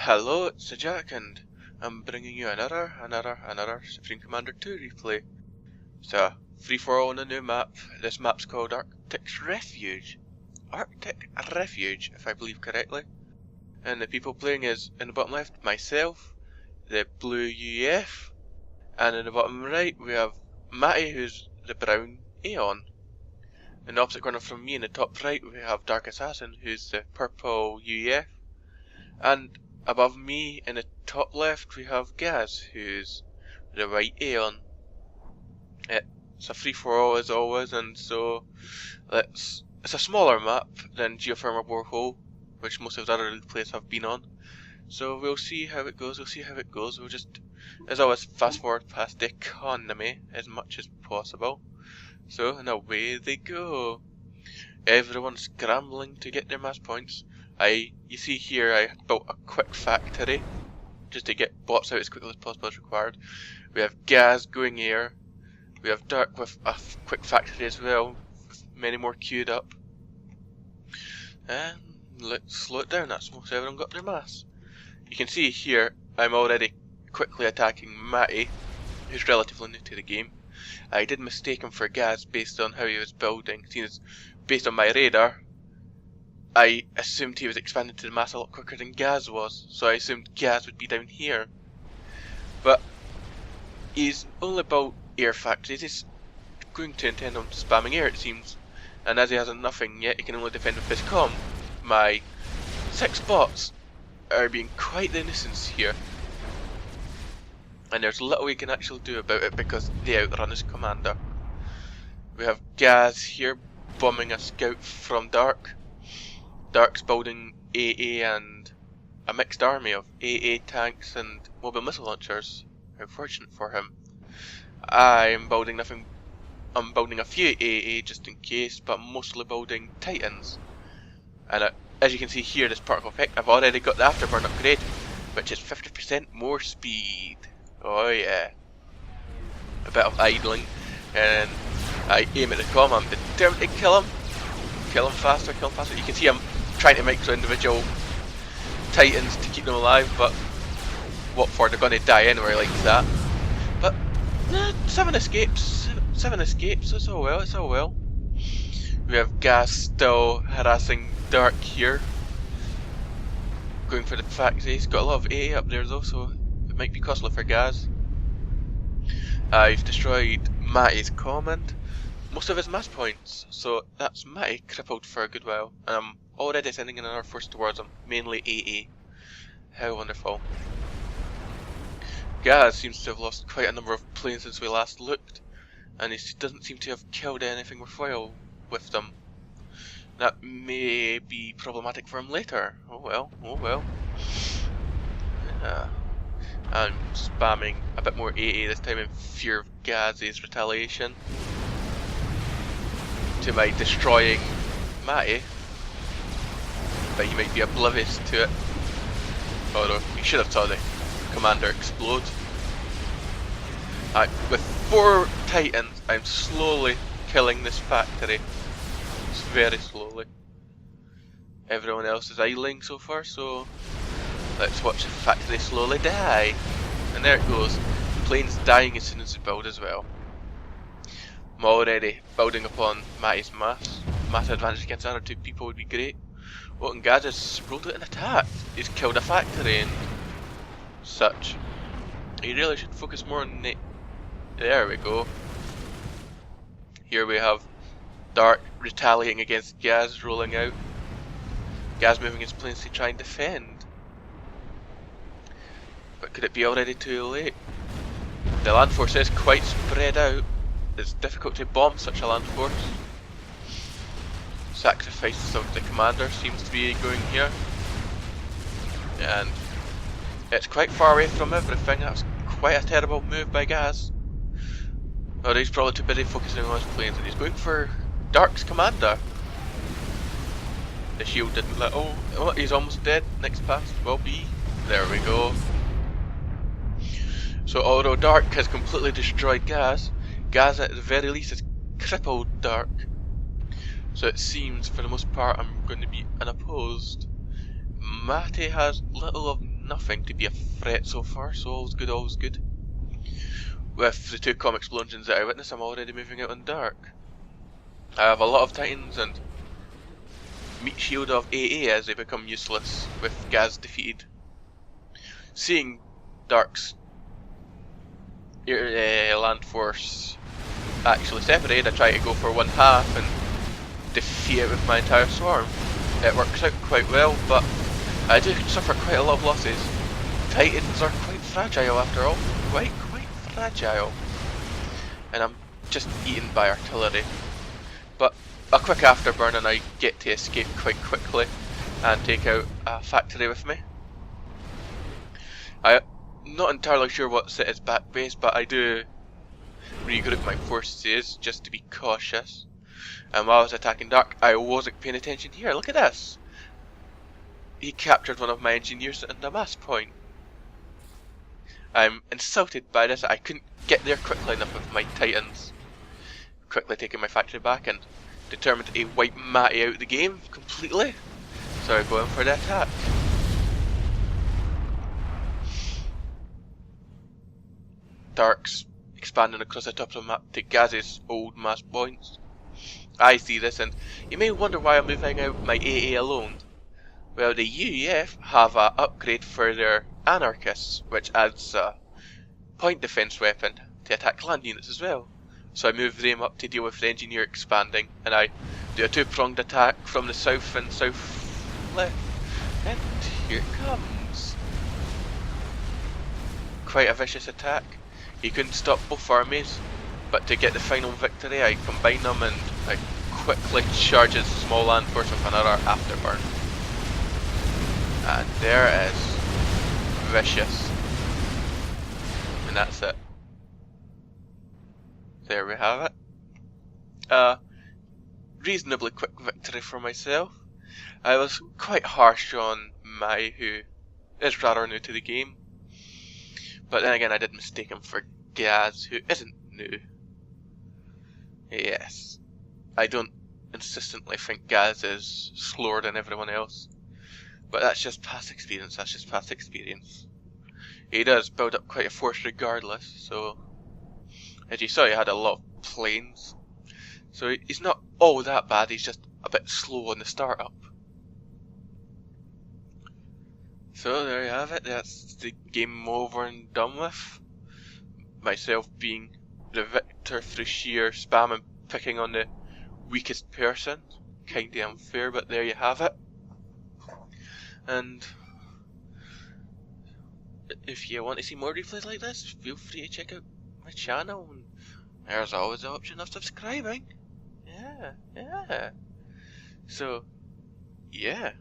Hello, it's Jack, and I'm bringing you another Supreme Commander 2 replay. It's a free-for-all on a new map. This map's called Arctic's Refuge. Arctic Refuge, if I believe correctly. And the people playing is, in the bottom left, myself, the blue UEF, and in the bottom right we have Matty, who's the brown Aeon. In the opposite corner from me, in the top right, we have Dark Assassin, who's the purple UEF. And above me, in the top left, we have Gaz, who's the white Aeon. It's a free-for-all as always, and so it's a smaller map than Geothermal Borehole, which most of the other replays have been on. So we'll see how it goes, We'll just, as always, fast forward past the economy as much as possible. So, and away they go. Everyone's scrambling to get their mass points. You see here, I built a quick factory, just to get bots out as quickly as possible as required. We have Gaz going here. We have Dark with a quick factory as well, with many more queued up. And let's slow it down, that's most everyone got their mass. You can see here, I'm already quickly attacking Matty, who's relatively new to the game. I did mistake him for Gaz based on how he was building, seeing as based on my radar, I assumed he was expanding to the mass a lot quicker than Gaz was, so I assumed Gaz would be down here. But he's only built air factories, he's going to intend on spamming air it seems, and as he has nothing yet, he can only defend with his comm. My 6 bots are being quite the nuisance here, and there's little we can actually do about it because they outrun his commander. We have Gaz here bombing a scout from Dark. Dark's building AA and a mixed army of AA tanks and mobile missile launchers. How fortunate for him. I'm building nothing. I'm building a few AA just in case, but mostly building Titans. And as you can see here, this particle effect, I've already got the afterburn upgrade, which is 50% more speed. Oh yeah. A bit of idling, and I aim at the comm. I'm determined to kill him. Kill him faster, You can see I'm trying to micro individual Titans to keep them alive, but what for? They're going to die anyway like that. But 7 escapes, it's all well, We have Gas still harassing Dark here, going for the factory. He's got a lot of AA up there though, so it might be costly for Gaz. I've destroyed Matty's command, most of his mass points, so that's Matty crippled for a good while, and I'm already sending in another force towards him, mainly AA. How wonderful. Gaz seems to have lost quite a number of planes since we last looked, and he doesn't seem to have killed anything worthwhile with them. That may be problematic for him later. Oh well. I'm spamming a bit more AA this time in fear of Gaz's retaliation to my destroying Matty, but he might be oblivious to it. Oh no, he should have saw the commander explode. With 4 Titans, I'm slowly killing this factory. It's very slowly. Everyone else is idling so far, so let's watch the factory slowly die. And there it goes. The plane's dying as soon as it's built as well. I'm already building upon Matty's mass. Mass advantage against the other 2 people would be great. Oh, and Gaz has rolled out an attack. He's killed a factory and such. He really should focus more on the... There we go. Here we have Dark retaliating against Gaz rolling out. Gaz moving his planes to try and defend. But could it be already too late? The land force is quite spread out. It's difficult to bomb such a land force. Sacrifices of the commander seems to be going here. And it's quite far away from everything. That's quite a terrible move by Gaz. Oh, he's probably too busy focusing on his planes, and he's going for Dark's commander. The shield didn't let... Oh, he's almost dead. Next pass will be... There we go. So although Dark has completely destroyed Gaz, Gaz at the very least has crippled Dark. So it seems for the most part I'm going to be unopposed. Matty has little of nothing to be a threat so far, so all's good, all's good. With the 2 comm explosions that I witnessed, I'm already moving out on dark. I have a lot of titans and meat shield of AA as they become useless with Gaz defeated. Seeing Dark's land force actually separated, I try to go for one half and defeat it with my entire swarm. It works out quite well, but I do suffer quite a lot of losses. Titans are quite fragile after all, quite fragile. And I'm just eaten by artillery. But a quick afterburn and I get to escape quite quickly and take out a factory with me. I'm not entirely sure what's at its back base, but I do regroup my forces just to be cautious. And while I was attacking Dark, I wasn't paying attention here. Look at this! He captured one of my engineers at the mass point. I'm insulted by this. I couldn't get there quickly enough with my titans. Quickly taking my factory back and determined to wipe Matty out of the game completely. So I go in for the attack. Dark's expanding across the top of the map to Gaz's old mass points. I see this and you may wonder why I'm moving out my AA alone. Well, the UEF have an upgrade for their anarchists, which adds a point defense weapon to attack land units as well. So I move them up to deal with the engineer expanding, and I do a 2-pronged attack from the south and south left. And here it comes. Quite a vicious attack. He couldn't stop both armies, but to get the final victory I combine them and I quickly charge his small land force with another afterburn. And there it is. Vicious. And that's it. There we have it. Reasonably quick victory for myself. I was quite harsh on Mai, who is rather new to the game. But then again, I did mistake him for Gaz, who isn't new. Yes. I don't insistently think Gaz is slower than everyone else. But that's just past experience, He does build up quite a force regardless, so... As you saw, he had a lot of planes. So he's not all that bad, he's just a bit slow on the startup. So there you have it, that's the game over and done with. Myself being the victor through sheer spam and picking on the weakest person. Kinda unfair, but there you have it. And if you want to see more replays like this, feel free to check out my channel. And there's always the option of subscribing. Yeah. So, yeah.